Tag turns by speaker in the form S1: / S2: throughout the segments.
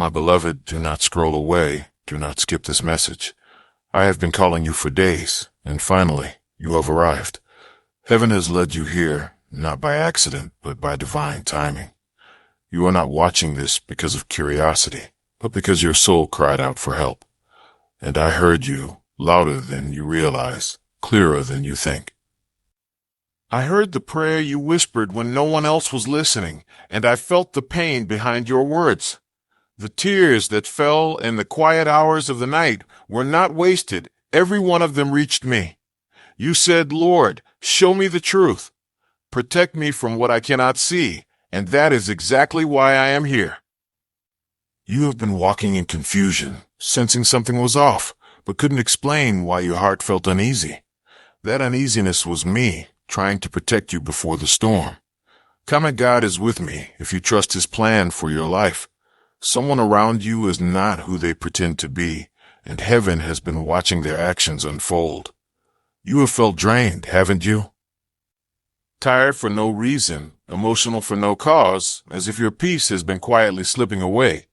S1: My beloved, do not scroll away. Do not skip this message. I have been calling you for days, and finally, you have arrived. Heaven has led you here, not by accident, but by divine timing. You are not watching this because of curiosity, but because your soul cried out for help. And I heard you, louder than you realize, clearer than you think. I heard the prayer you whispered when no one else was listening, and I felt the pain behind your words. The tears that fell in the quiet hours of the night were not wasted. Every one of them reached me. You said, Lord, show me the truth. Protect me from what I cannot see, and that is exactly why I am here. You have been walking in confusion, sensing something was off, but couldn't explain why your heart felt uneasy. That uneasiness was me, trying to protect you before the storm. Comet God is with me if you trust His plan for your life. Someone around you is not who they pretend to be, and heaven has been watching their actions unfold. You have felt drained, haven't you? Tired for no reason, emotional for no cause, as if your peace has been quietly slipping away.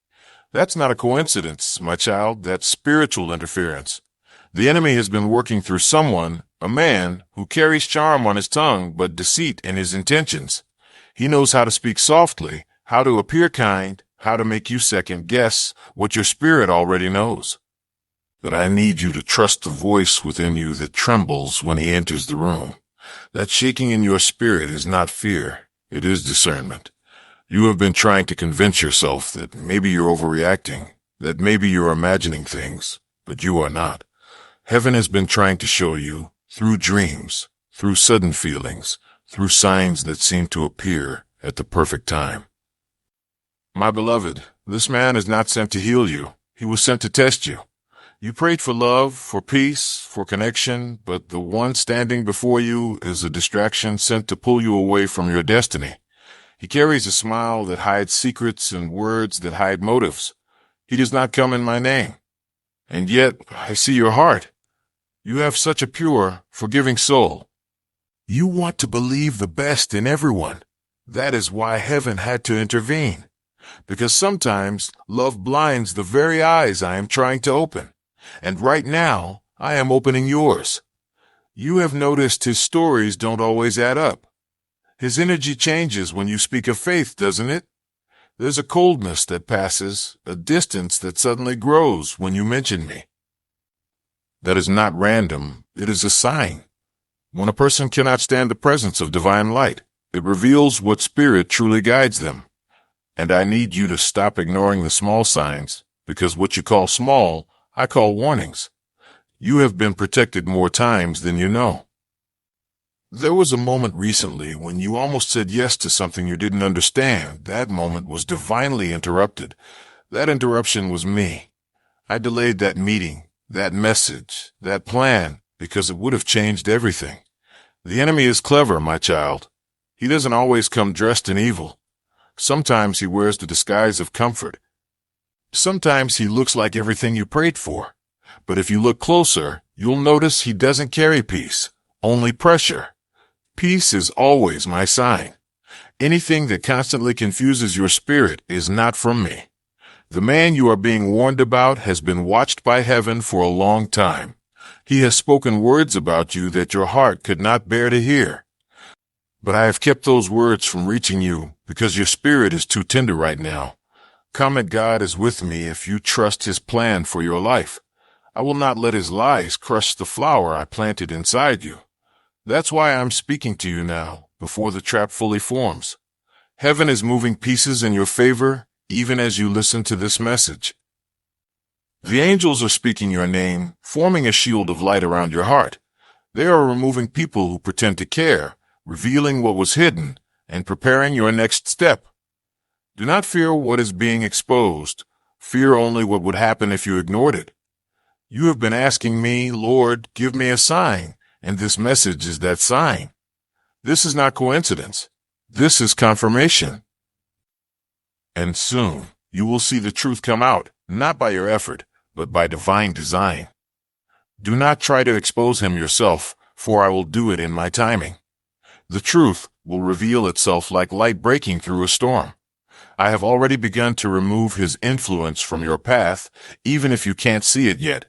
S1: That's not a coincidence, my child. That's spiritual interference. The enemy has been working through someone, a man, who carries charm on his tongue but deceit in his intentions. He knows how to speak softly, how to appear kind, how to make you second guess what your spirit already knows. But I need you to trust the voice within you that trembles when he enters the room. That shaking in your spirit is not fear, it is discernment. You have been trying to convince yourself that maybe you're overreacting, that maybe you're imagining things, but you are not. Heaven has been trying to show you, through dreams, through sudden feelings, through signs that seem to appear at the perfect time. My beloved, this man is not sent to heal you. He was sent to test you. You prayed for love, for peace, for connection, but the one standing before you is a distraction sent to pull you away from your destiny. He carries a smile that hides secrets and words that hide motives. He does not come in my name. And yet, I see your heart. You have such a pure, forgiving soul. You want to believe the best in everyone. That is why heaven had to intervene. Because sometimes love blinds the very eyes I am trying to open. And right now, I am opening yours. You have noticed his stories don't always add up. His energy changes when you speak of faith, doesn't it? There's a coldness that passes, a distance that suddenly grows when you mention me. That is not random, it is a sign. When a person cannot stand the presence of divine light, it reveals what spirit truly guides them. And I need you to stop ignoring the small signs, because what you call small, I call warnings. You have been protected more times than you know. There was a moment recently when you almost said yes to something you didn't understand. That moment was divinely interrupted. That interruption was me. I delayed that meeting, that message, that plan, because it would have changed everything. The enemy is clever, my child. He doesn't always come dressed in evil. Sometimes he wears the disguise of comfort. Sometimes he looks like everything you prayed for. But if you look closer, you'll notice he doesn't carry peace, only pressure. Peace is always my sign. Anything that constantly confuses your spirit is not from me. The man you are being warned about has been watched by heaven for a long time. He has spoken words about you that your heart could not bear to hear. But I have kept those words from reaching you because your spirit is too tender right now. Comet God is with me if you trust His plan for your life. I will not let His lies crush the flower I planted inside you. That's why I'm speaking to you now, before the trap fully forms. Heaven is moving pieces in your favor, even as you listen to this message. The angels are speaking your name, forming a shield of light around your heart. They are removing people who pretend to care, revealing what was hidden, and preparing your next step. Do not fear what is being exposed. Fear only what would happen if you ignored it. You have been asking me, Lord, give me a sign, and this message is that sign. This is not coincidence. This is confirmation. And soon, you will see the truth come out, not by your effort, but by divine design. Do not try to expose him yourself, for I will do it in my timing. The truth will reveal itself like light breaking through a storm. I have already begun to remove his influence from your path, even if you can't see it yet.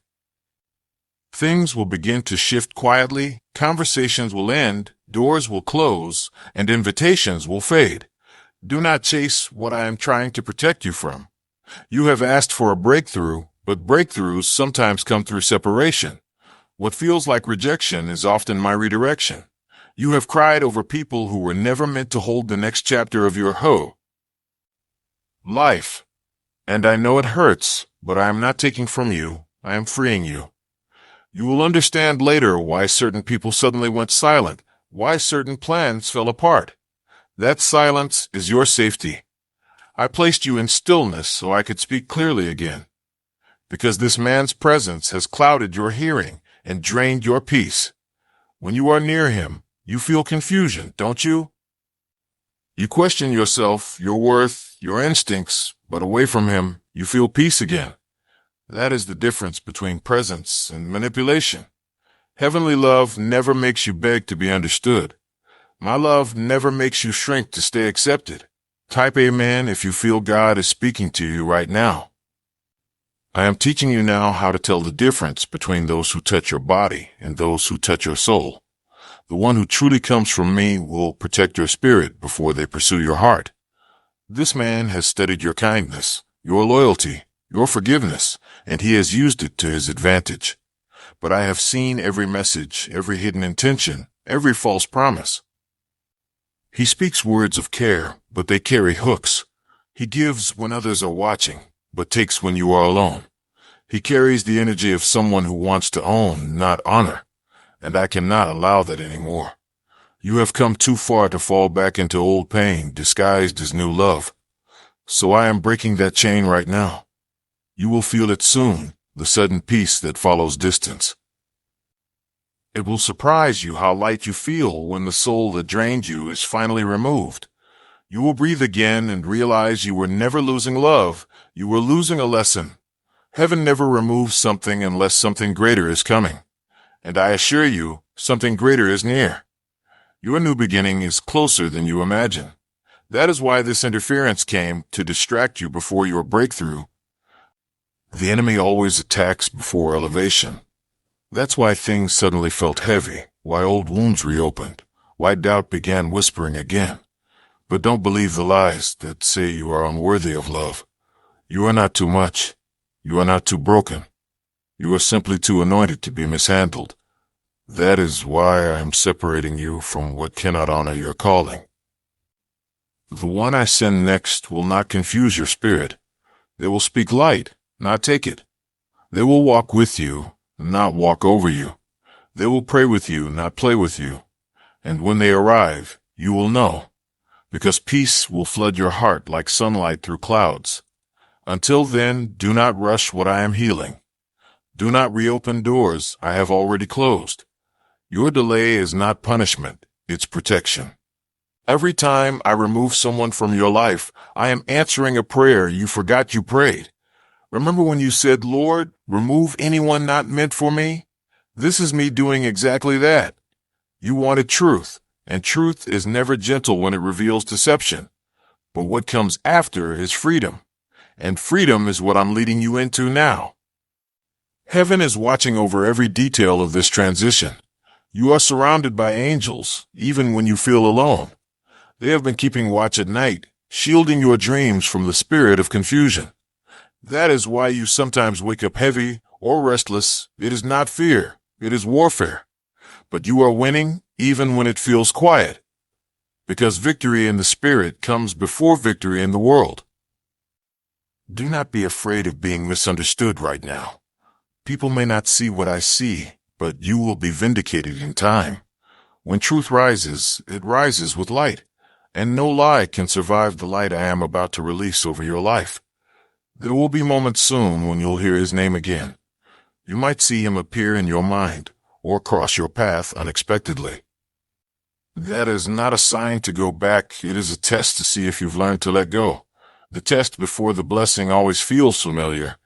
S1: Things will begin to shift quietly, conversations will end, doors will close, and invitations will fade. Do not chase what I am trying to protect you from. You have asked for a breakthrough, but breakthroughs sometimes come through separation. What feels like rejection is often my redirection. You have cried over people who were never meant to hold the next chapter of your life. And I know it hurts, but I am not taking from you, I am freeing you. You will understand later why certain people suddenly went silent, why certain plans fell apart. That silence is your safety. I placed you in stillness so I could speak clearly again. Because this man's presence has clouded your hearing and drained your peace. When you are near him, you feel confusion, don't you? You question yourself, your worth, your instincts, but away from him, you feel peace again. That is the difference between presence and manipulation. Heavenly love never makes you beg to be understood. My love never makes you shrink to stay accepted. Type amen if you feel God is speaking to you right now. I am teaching you now how to tell the difference between those who touch your body and those who touch your soul. The one who truly comes from me will protect your spirit before they pursue your heart. This man has studied your kindness, your loyalty, your forgiveness, and he has used it to his advantage. But I have seen every message, every hidden intention, every false promise. He speaks words of care, but they carry hooks. He gives when others are watching, but takes when you are alone. He carries the energy of someone who wants to own, not honor, and I cannot allow that anymore. You have come too far to fall back into old pain disguised as new love. So I am breaking that chain right now. You will feel it soon, the sudden peace that follows distance. It will surprise you how light you feel when the soul that drained you is finally removed. You will breathe again and realize you were never losing love, you were losing a lesson. Heaven never removes something unless something greater is coming. And I assure you, something greater is near. Your new beginning is closer than you imagine. That is why this interference came, to distract you before your breakthrough. The enemy always attacks before elevation. That's why things suddenly felt heavy, why old wounds reopened, why doubt began whispering again. But don't believe the lies that say you are unworthy of love. You are not too much. You are not too broken. You are simply too anointed to be mishandled. That is why I am separating you from what cannot honor your calling. The one I send next will not confuse your spirit. They will speak light, not take it. They will walk with you, not walk over you. They will pray with you, not play with you. And when they arrive, you will know, because peace will flood your heart like sunlight through clouds. Until then, do not rush what I am healing. Do not reopen doors I have already closed. Your delay is not punishment, it's protection. Every time I remove someone from your life, I am answering a prayer you forgot you prayed. Remember when you said, Lord, remove anyone not meant for me? This is me doing exactly that. You wanted truth, and truth is never gentle when it reveals deception. But what comes after is freedom, and freedom is what I'm leading you into now. Heaven is watching over every detail of this transition. You are surrounded by angels, even when you feel alone. They have been keeping watch at night, shielding your dreams from the spirit of confusion. That is why you sometimes wake up heavy or restless. It is not fear, it is warfare. But you are winning even when it feels quiet, because victory in the spirit comes before victory in the world. Do not be afraid of being misunderstood right now. People may not see what I see, but you will be vindicated in time. When truth rises, it rises with light, and no lie can survive the light I am about to release over your life. There will be moments soon when you'll hear his name again. You might see him appear in your mind or cross your path unexpectedly. That is not a sign to go back. It is a test to see if you've learned to let go. The test before the blessing always feels familiar,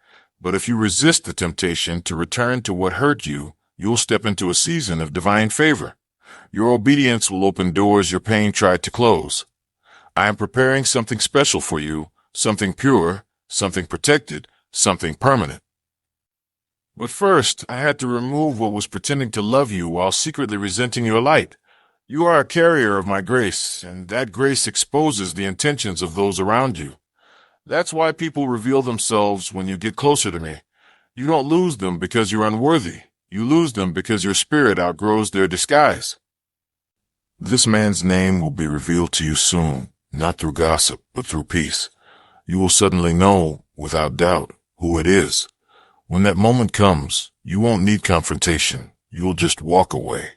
S1: but if you resist the temptation to return to what hurt you, you'll step into a season of divine favor. Your obedience will open doors your pain tried to close. I am preparing something special for you, something pure, something protected, something permanent. But first, I had to remove what was pretending to love you while secretly resenting your light. You are a carrier of my grace, and that grace exposes the intentions of those around you. That's why people reveal themselves when you get closer to me. You don't lose them because you're unworthy. You lose them because your spirit outgrows their disguise. This man's name will be revealed to you soon, not through gossip, but through peace. You will suddenly know, without doubt, who it is. When that moment comes, you won't need confrontation. You'll just walk away,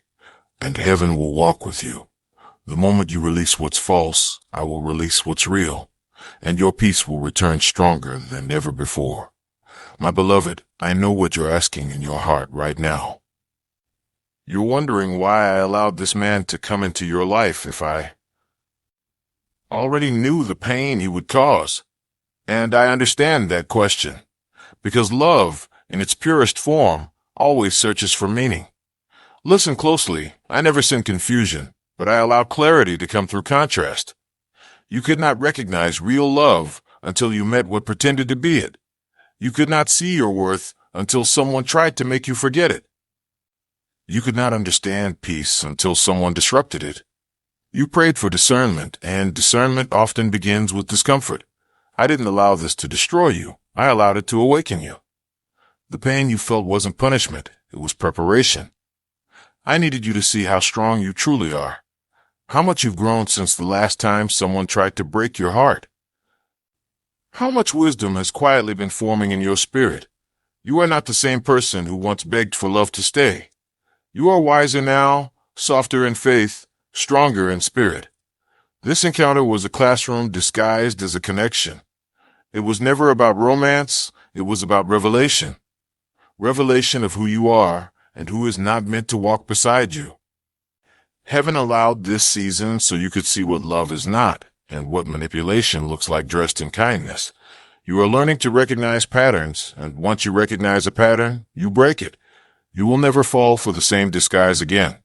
S1: and heaven will walk with you. The moment you release what's false, I will release what's real, and your peace will return stronger than ever before. My beloved, I know what you're asking in your heart right now. You're wondering why I allowed this man to come into your life if I already knew the pain he would cause. And I understand that question, because love, in its purest form, always searches for meaning. Listen closely. I never send confusion, but I allow clarity to come through contrast. You could not recognize real love until you met what pretended to be it. You could not see your worth until someone tried to make you forget it. You could not understand peace until someone disrupted it. You prayed for discernment, and discernment often begins with discomfort. I didn't allow this to destroy you. I allowed it to awaken you. The pain you felt wasn't punishment. It was preparation. I needed you to see how strong you truly are. How much you've grown since the last time someone tried to break your heart. How much wisdom has quietly been forming in your spirit. You are not the same person who once begged for love to stay. You are wiser now, softer in faith, stronger in spirit. This encounter was a classroom disguised as a connection. It was never about romance, it was about revelation. Revelation of who you are and who is not meant to walk beside you. Heaven allowed this season so you could see what love is not and what manipulation looks like dressed in kindness. You are learning to recognize patterns, and once you recognize a pattern, you break it. You will never fall for the same disguise again.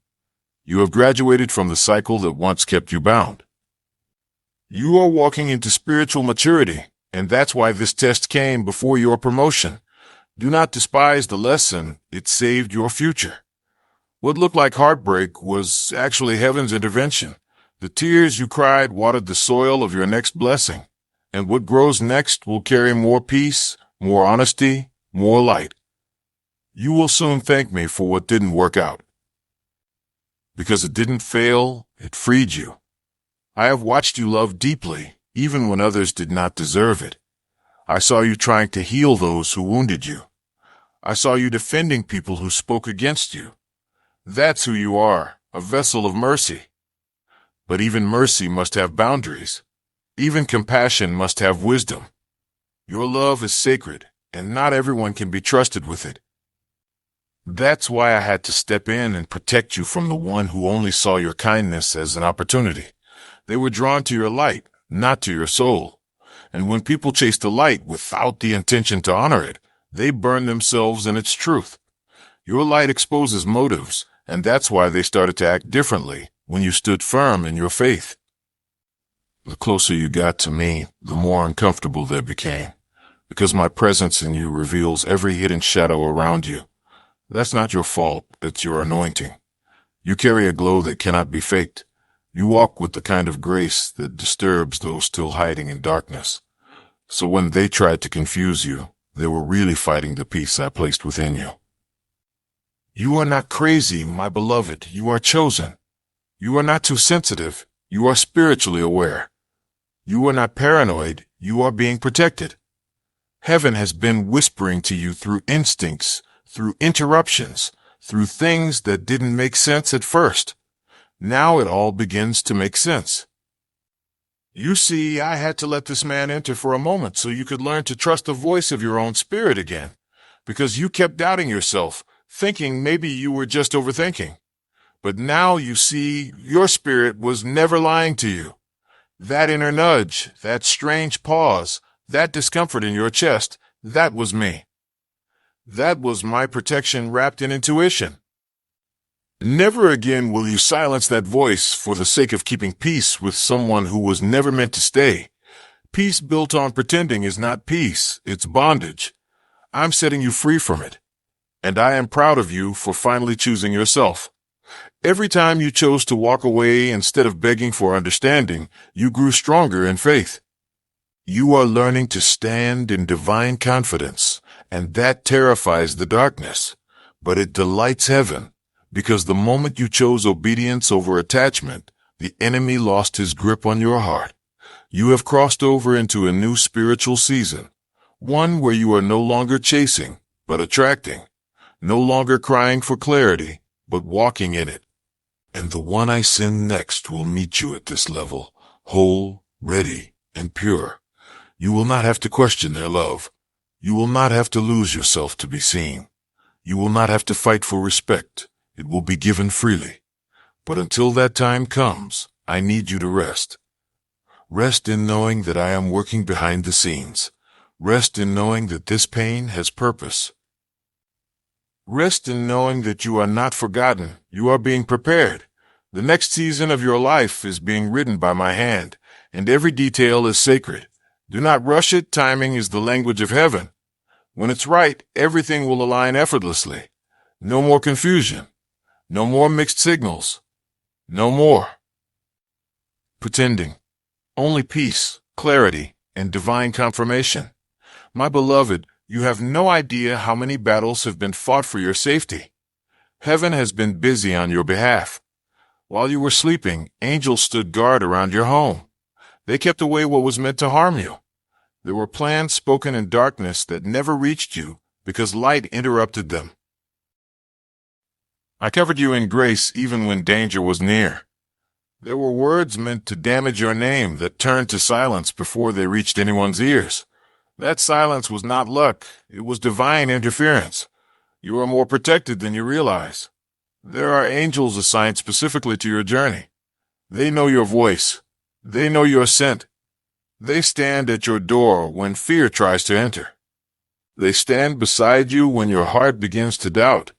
S1: You have graduated from the cycle that once kept you bound. You are walking into spiritual maturity, and that's why this test came before your promotion. Do not despise the lesson. It saved your future. What looked like heartbreak was actually heaven's intervention. The tears you cried watered the soil of your next blessing, and what grows next will carry more peace, more honesty, more light. You will soon thank me for what didn't work out. Because it didn't fail, it freed you. I have watched you love deeply, even when others did not deserve it. I saw you trying to heal those who wounded you. I saw you defending people who spoke against you. That's who you are, a vessel of mercy. But even mercy must have boundaries. Even compassion must have wisdom. Your love is sacred, and not everyone can be trusted with it. That's why I had to step in and protect you from the one who only saw your kindness as an opportunity. They were drawn to your light, not to your soul. And when people chase the light without the intention to honor it, they burn themselves in its truth. Your light exposes motives, and that's why they started to act differently when you stood firm in your faith. The closer you got to me, the more uncomfortable they became, because my presence in you reveals every hidden shadow around you. That's not your fault, it's your anointing. You carry a glow that cannot be faked. You walk with the kind of grace that disturbs those still hiding in darkness. So when they tried to confuse you, they were really fighting the peace I placed within you. You are not crazy, my beloved. You are chosen. You are not too sensitive. You are spiritually aware. You are not paranoid. You are being protected. Heaven has been whispering to you through instincts, through interruptions, through things that didn't make sense at first. Now it all begins to make sense. You see, I had to let this man enter for a moment so you could learn to trust the voice of your own spirit again, because you kept doubting yourself, thinking maybe you were just overthinking. But now you see, your spirit was never lying to you. That inner nudge, that strange pause, that discomfort in your chest, that was me. That was my protection wrapped in intuition. Never again will you silence that voice for the sake of keeping peace with someone who was never meant to stay. Peace built on pretending is not peace, it's bondage. I'm setting you free from it. And I am proud of you for finally choosing yourself. Every time you chose to walk away instead of begging for understanding, you grew stronger in faith. You are learning to stand in divine confidence, and that terrifies the darkness. But it delights heaven, because the moment you chose obedience over attachment, the enemy lost his grip on your heart. You have crossed over into a new spiritual season, one where you are no longer chasing, but attracting, no longer crying for clarity, but walking in it. And the one I send next will meet you at this level, whole, ready, and pure. You will not have to question their love. You will not have to lose yourself to be seen. You will not have to fight for respect. It will be given freely. But until that time comes, I need you to rest. Rest in knowing that I am working behind the scenes. Rest in knowing that this pain has purpose. Rest in knowing that you are not forgotten. You are being prepared. The next season of your life is being written by my hand, and every detail is sacred. Do not rush it. Timing is the language of heaven. When it's right, everything will align effortlessly. No more confusion. No more mixed signals. No more pretending. Only peace, clarity, and divine confirmation. My beloved, you have no idea how many battles have been fought for your safety. Heaven has been busy on your behalf. While you were sleeping, angels stood guard around your home. They kept away what was meant to harm you. There were plans spoken in darkness that never reached you because light interrupted them. I covered you in grace even when danger was near. There were words meant to damage your name that turned to silence before they reached anyone's ears. That silence was not luck, it was divine interference. You are more protected than you realize. There are angels assigned specifically to your journey. They know your voice. They know your scent. They stand at your door when fear tries to enter. They stand beside you when your heart begins to doubt.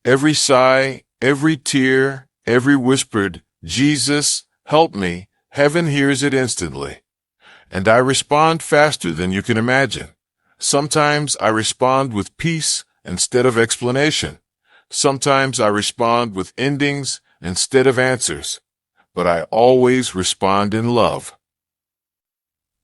S1: Every sigh, every tear, every whispered, "Jesus, help me," heaven hears it instantly. And I respond faster than you can imagine. Sometimes I respond with peace instead of explanation. Sometimes I respond with endings instead of answers. But I always respond in love.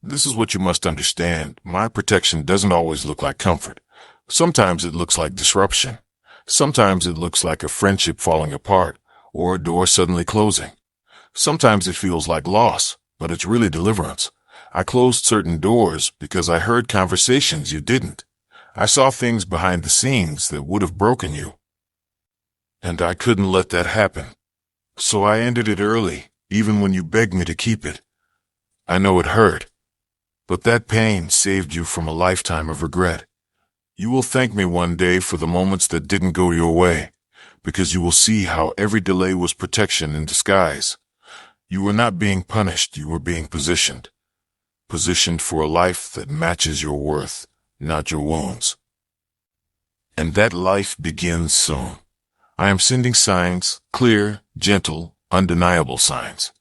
S1: This is what you must understand. My protection doesn't always look like comfort. Sometimes it looks like disruption. Sometimes it looks like a friendship falling apart or a door suddenly closing. Sometimes it feels like loss, but it's really deliverance. I closed certain doors because I heard conversations you didn't. I saw things behind the scenes that would have broken you. And I couldn't let that happen. So I ended it early, even when you begged me to keep it. I know it hurt, but that pain saved you from a lifetime of regret. You will thank me one day for the moments that didn't go your way, because you will see how every delay was protection in disguise. You were not being punished, you were being positioned. Positioned for a life that matches your worth, not your wounds. And that life begins soon. I am sending signs, clear, gentle, undeniable signs.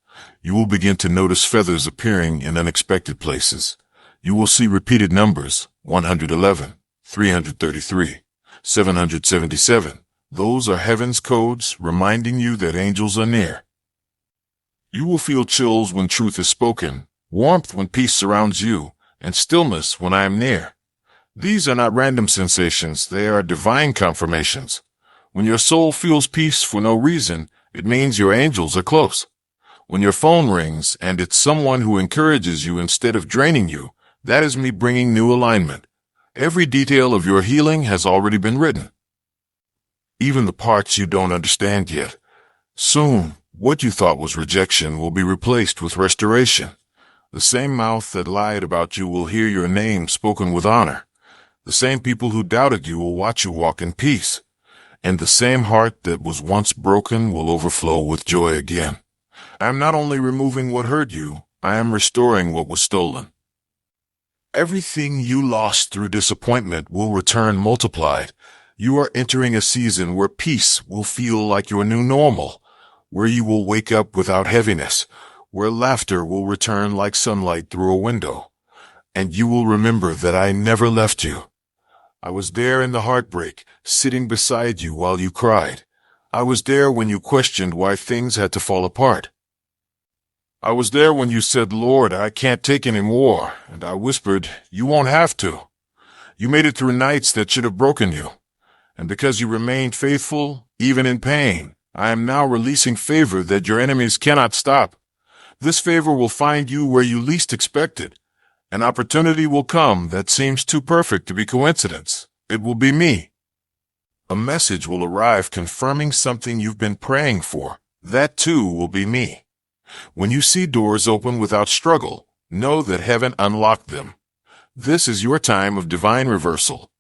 S1: You will begin to notice feathers appearing in unexpected places. You will see repeated numbers, 111, 333, 777. Those are heaven's codes reminding you that angels are near. You will feel chills when truth is spoken, warmth when peace surrounds you, and stillness when I am near. These are not random sensations, they are divine confirmations. When your soul feels peace for no reason, it means your angels are close. When your phone rings and it's someone who encourages you instead of draining you, that is me bringing new alignment. Every detail of your healing has already been written. Even the parts you don't understand yet. Soon, what you thought was rejection will be replaced with restoration. The same mouth that lied about you will hear your name spoken with honor. The same people who doubted you will watch you walk in peace. And the same heart that was once broken will overflow with joy again. I am not only removing what hurt you, I am restoring what was stolen. Everything you lost through disappointment will return multiplied. You are entering a season where peace will feel like your new normal, where you will wake up without heaviness, where laughter will return like sunlight through a window, and you will remember that I never left you. I was there in the heartbreak, sitting beside you while you cried. I was there when you questioned why things had to fall apart. I was there when you said, Lord, I can't take any more, and I whispered, you won't have to. You made it through nights that should have broken you. And because you remained faithful, even in pain, I am now releasing favor that your enemies cannot stop. This favor will find you where you least expect it. An opportunity will come that seems too perfect to be coincidence. It will be me. A message will arrive confirming something you've been praying for. That too will be me. When you see doors open without struggle, know that heaven unlocked them. This is your time of divine reversal.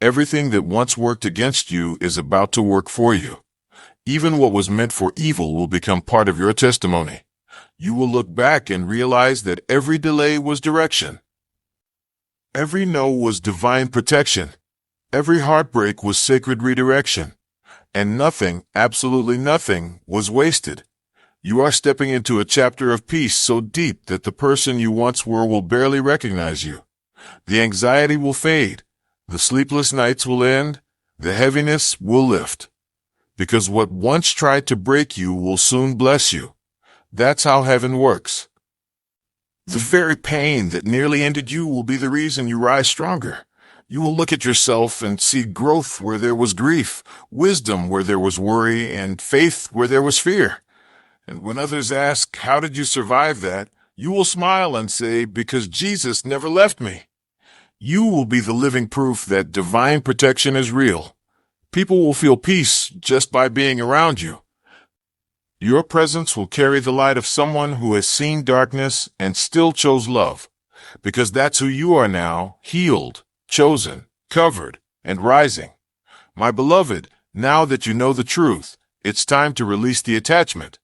S1: Everything that once worked against you is about to work for you. Even what was meant for evil will become part of your testimony. You will look back and realize that every delay was direction. Every no was divine protection. Every heartbreak was sacred redirection. And nothing, absolutely nothing, was wasted. You are stepping into a chapter of peace so deep that the person you once were will barely recognize you. The anxiety will fade. The sleepless nights will end. The heaviness will lift. Because what once tried to break you will soon bless you. That's how heaven works. The very pain that nearly ended you will be the reason you rise stronger. You will look at yourself and see growth where there was grief, wisdom where there was worry, and faith where there was fear. And when others ask, how did you survive that? You will smile and say, because Jesus never left me. You will be the living proof that divine protection is real. People will feel peace just by being around you. Your presence will carry the light of someone who has seen darkness and still chose love, because that's who you are now, healed, chosen, covered, and rising. My beloved, now that you know the truth, it's time to release the attachment.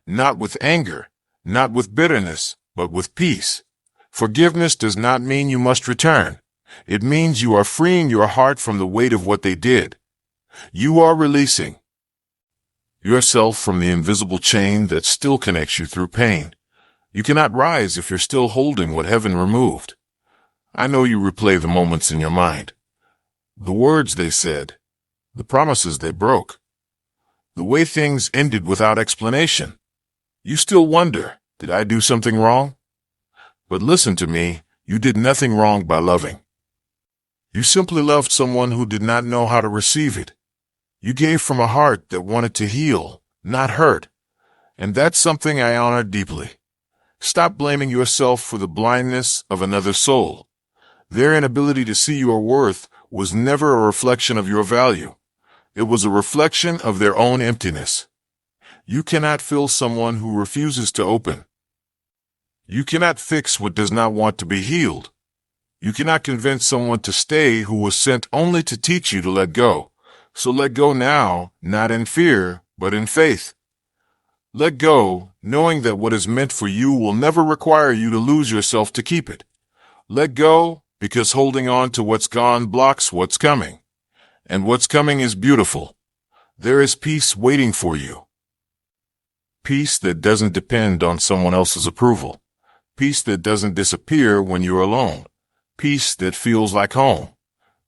S1: Not with anger, not with bitterness, but with peace. Forgiveness does not mean you must return. It means you are freeing your heart from the weight of what they did. You are releasing yourself from the invisible chain that still connects you through pain. You cannot rise if you're still holding what heaven removed. I know you replay the moments in your mind. The words they said, the promises they broke, the way things ended without explanation. You still wonder, did I do something wrong? But listen to me, you did nothing wrong by loving. You simply loved someone who did not know how to receive it. You gave from a heart that wanted to heal, not hurt. And that's something I honor deeply. Stop blaming yourself for the blindness of another soul. Their inability to see your worth was never a reflection of your value. It was a reflection of their own emptiness. You cannot fill someone who refuses to open. You cannot fix what does not want to be healed. You cannot convince someone to stay who was sent only to teach you to let go. So let go now, not in fear, but in faith. Let go, knowing that what is meant for you will never require you to lose yourself to keep it. Let go, because holding on to what's gone blocks what's coming. And what's coming is beautiful. There is peace waiting for you. Peace that doesn't depend on someone else's approval. Peace that doesn't disappear when you're alone. Peace that feels like home.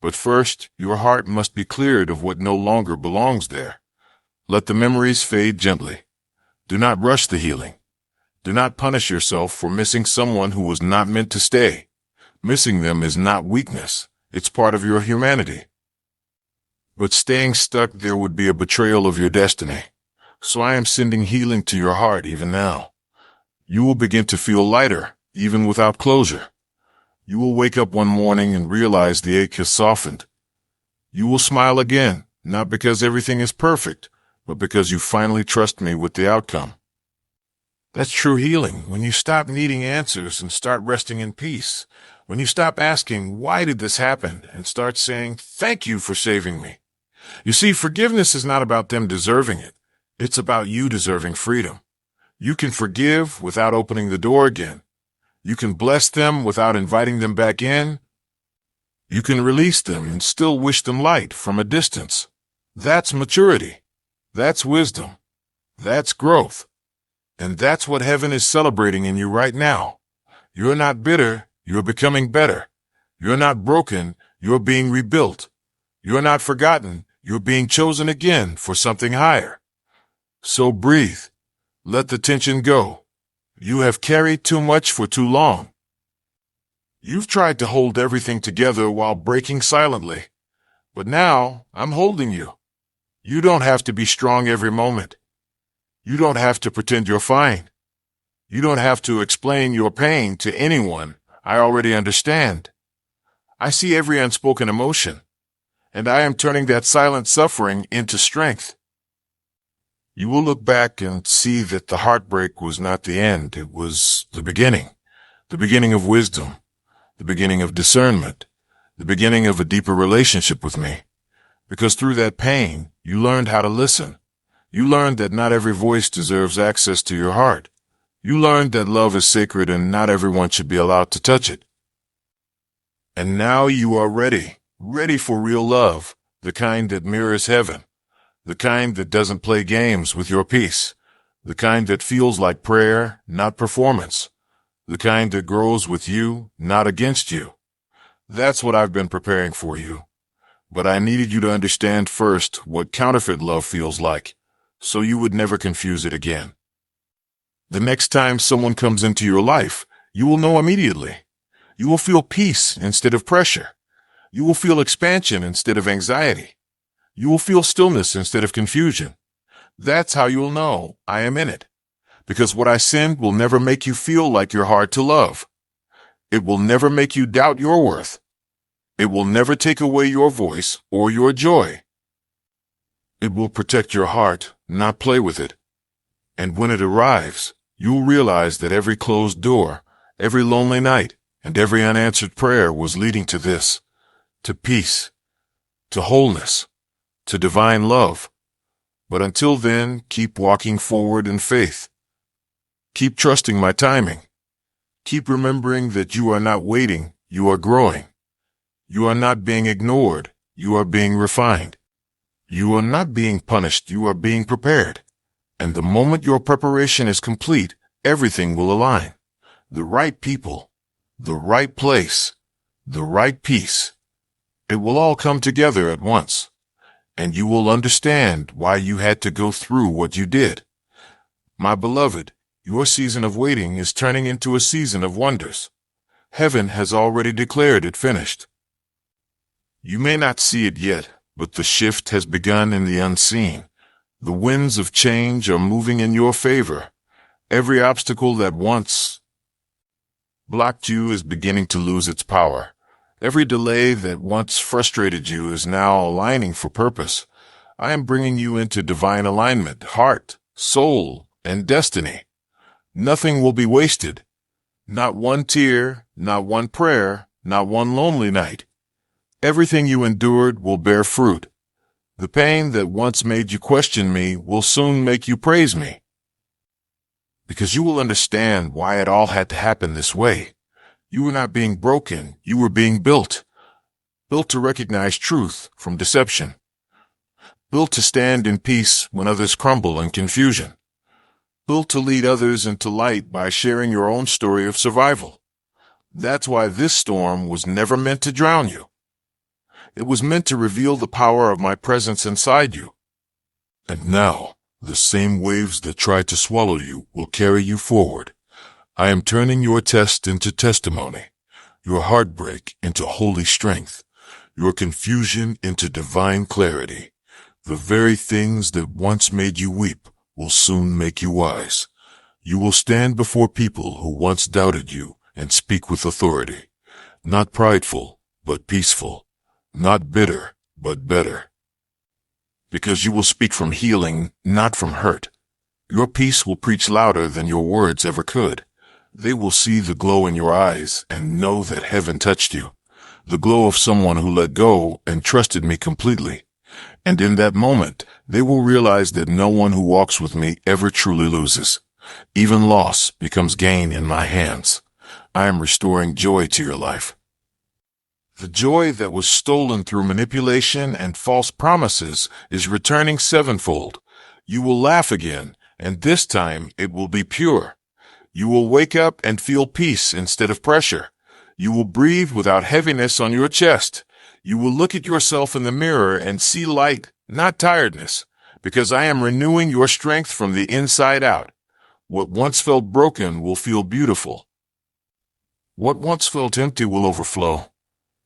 S1: But first, your heart must be cleared of what no longer belongs there. Let the memories fade gently. Do not rush the healing. Do not punish yourself for missing someone who was not meant to stay. Missing them is not weakness. It's part of your humanity. But staying stuck there would be a betrayal of your destiny. So I am sending healing to your heart even now. You will begin to feel lighter, even without closure. You will wake up one morning and realize the ache has softened. You will smile again, not because everything is perfect, but because you finally trust me with the outcome. That's true healing, when you stop needing answers and start resting in peace. When you stop asking, why did this happen, and start saying, thank you for saving me. You see, forgiveness is not about them deserving it. It's about you deserving freedom. You can forgive without opening the door again. You can bless them without inviting them back in. You can release them and still wish them light from a distance. That's maturity. That's wisdom. That's growth. And that's what heaven is celebrating in you right now. You're not bitter. You're becoming better. You're not broken. You're being rebuilt. You're not forgotten. You're being chosen again for something higher. So breathe. Let the tension go. You have carried too much for too long. You've tried to hold everything together while breaking silently. But now I'm holding you. You don't have to be strong every moment. You don't have to pretend you're fine. You don't have to explain your pain to anyone. I already understand. I see every unspoken emotion, and I am turning that silent suffering into strength. You will look back and see that the heartbreak was not the end. It was the beginning of wisdom, the beginning of discernment, the beginning of a deeper relationship with me. Because through that pain, you learned how to listen. You learned that not every voice deserves access to your heart. You learned that love is sacred and not everyone should be allowed to touch it. And now you are ready for real love, the kind that mirrors heaven, the kind that doesn't play games with your peace, the kind that feels like prayer, not performance, the kind that grows with you, not against you. That's what I've been preparing for you. But I needed you to understand first what counterfeit love feels like, so you would never confuse it again. The next time someone comes into your life, you will know immediately. You will feel peace instead of pressure. You will feel expansion instead of anxiety. You will feel stillness instead of confusion. That's how you will know I am in it. Because what I send will never make you feel like you're hard to love. It will never make you doubt your worth. It will never take away your voice or your joy. It will protect your heart, not play with it. And when it arrives, you'll realize that every closed door, every lonely night, and every unanswered prayer was leading to this, to peace, to wholeness, to divine love. But until then, keep walking forward in faith. Keep trusting my timing. Keep remembering that you are not waiting, you are growing. You are not being ignored, you are being refined. You are not being punished, you are being prepared. And the moment your preparation is complete, everything will align. The right people, the right place, the right peace. It will all come together at once. And you will understand why you had to go through what you did. My beloved, your season of waiting is turning into a season of wonders. Heaven has already declared it finished. You may not see it yet, but the shift has begun in the unseen. The winds of change are moving in your favor. Every obstacle that once blocked you is beginning to lose its power. Every delay that once frustrated you is now aligning for purpose. I am bringing you into divine alignment, heart, soul, and destiny. Nothing will be wasted. Not one tear, not one prayer, not one lonely night. Everything you endured will bear fruit. The pain that once made you question me will soon make you praise me. Because you will understand why it all had to happen this way. You were not being broken, you were being built. Built to recognize truth from deception. Built to stand in peace when others crumble in confusion. Built to lead others into light by sharing your own story of survival. That's why this storm was never meant to drown you. It was meant to reveal the power of my presence inside you. And now, the same waves that tried to swallow you will carry you forward. I am turning your test into testimony, your heartbreak into holy strength, your confusion into divine clarity. The very things that once made you weep will soon make you wise. You will stand before people who once doubted you and speak with authority, not prideful, but peaceful. Not bitter, but better. Because you will speak from healing, not from hurt. Your peace will preach louder than your words ever could. They will see the glow in your eyes and know that heaven touched you. The glow of someone who let go and trusted me completely. And in that moment, they will realize that no one who walks with me ever truly loses. Even loss becomes gain in my hands. I am restoring joy to your life. The joy that was stolen through manipulation and false promises is returning sevenfold. You will laugh again, and this time it will be pure. You will wake up and feel peace instead of pressure. You will breathe without heaviness on your chest. You will look at yourself in the mirror and see light, not tiredness, because I am renewing your strength from the inside out. What once felt broken will feel beautiful. What once felt empty will overflow.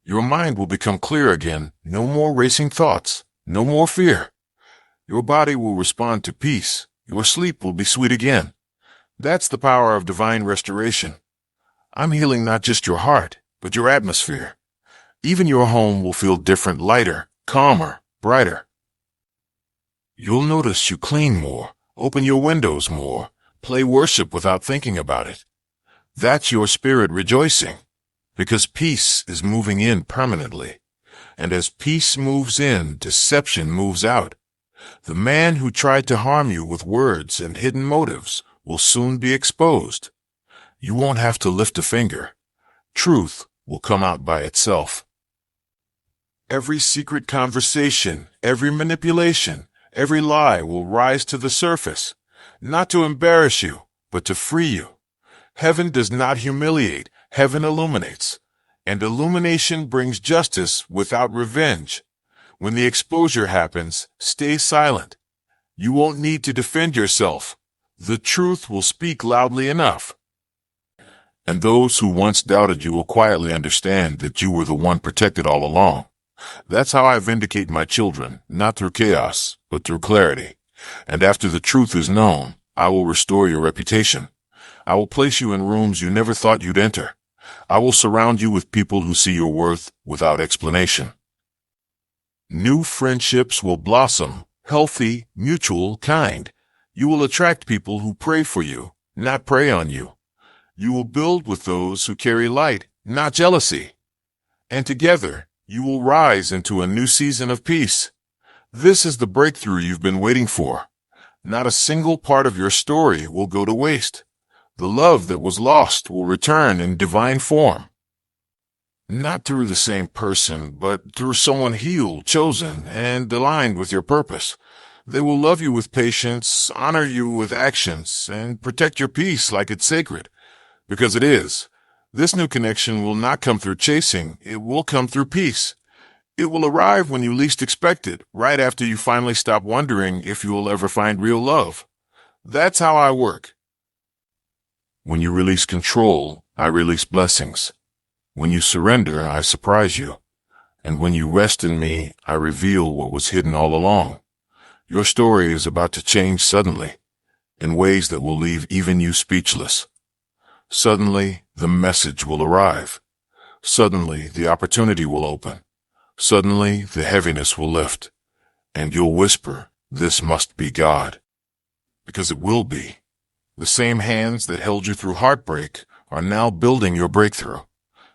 S1: Your mind will become clear again. No more racing thoughts. No more fear. Your body will respond to peace. Your sleep will be sweet again. That's the power of divine restoration. I'm healing not just your heart, but your atmosphere. Even your home will feel different, lighter, calmer, brighter. You'll notice you clean more, open your windows more, play worship without thinking about it. That's your spirit rejoicing, because peace is moving in permanently. And as peace moves in, deception moves out. The man who tried to harm you with words and hidden motives will soon be exposed. You won't have to lift a finger. Truth will come out by itself. Every secret conversation, every manipulation, every lie will rise to the surface, not to embarrass you, but to free you. Heaven does not humiliate, heaven illuminates. And illumination brings justice without revenge. When the exposure happens, stay silent. You won't need to defend yourself. The truth will speak loudly enough. And those who once doubted you will quietly understand that you were the one protected all along. That's how I vindicate my children, not through chaos, but through clarity. And after the truth is known, I will restore your reputation. I will place you in rooms you never thought you'd enter. I will surround you with people who see your worth without explanation. New friendships will blossom, healthy, mutual, kind. You will attract people who pray for you, not prey on you. You will build with those who carry light, not jealousy. And together, you will rise into a new season of peace. This is the breakthrough you've been waiting for. Not a single part of your story will go to waste. The love that was lost will return in divine form. Not through the same person, but through someone healed, chosen, and aligned with your purpose. They will love you with patience, honor you with actions, and protect your peace like it's sacred. Because it is. This new connection will not come through chasing, it will come through peace. It will arrive when you least expect it, right after you finally stop wondering if you will ever find real love. That's how I work. When you release control, I release blessings. When you surrender, I surprise you. And when you rest in me, I reveal what was hidden all along. Your story is about to change suddenly, in ways that will leave even you speechless. Suddenly, the message will arrive. Suddenly, the opportunity will open. Suddenly, the heaviness will lift. And you'll whisper, "This must be God." Because it will be. The same hands that held you through heartbreak are now building your breakthrough.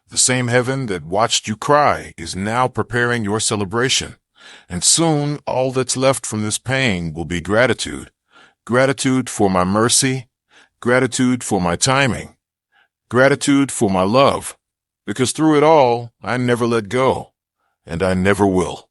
S1: The same heaven that watched you cry is now preparing your celebration. And soon, all that's left from this pain will be gratitude. Gratitude for my mercy. Gratitude for my timing. Gratitude for my love. Because through it all, I never let go. And I never will.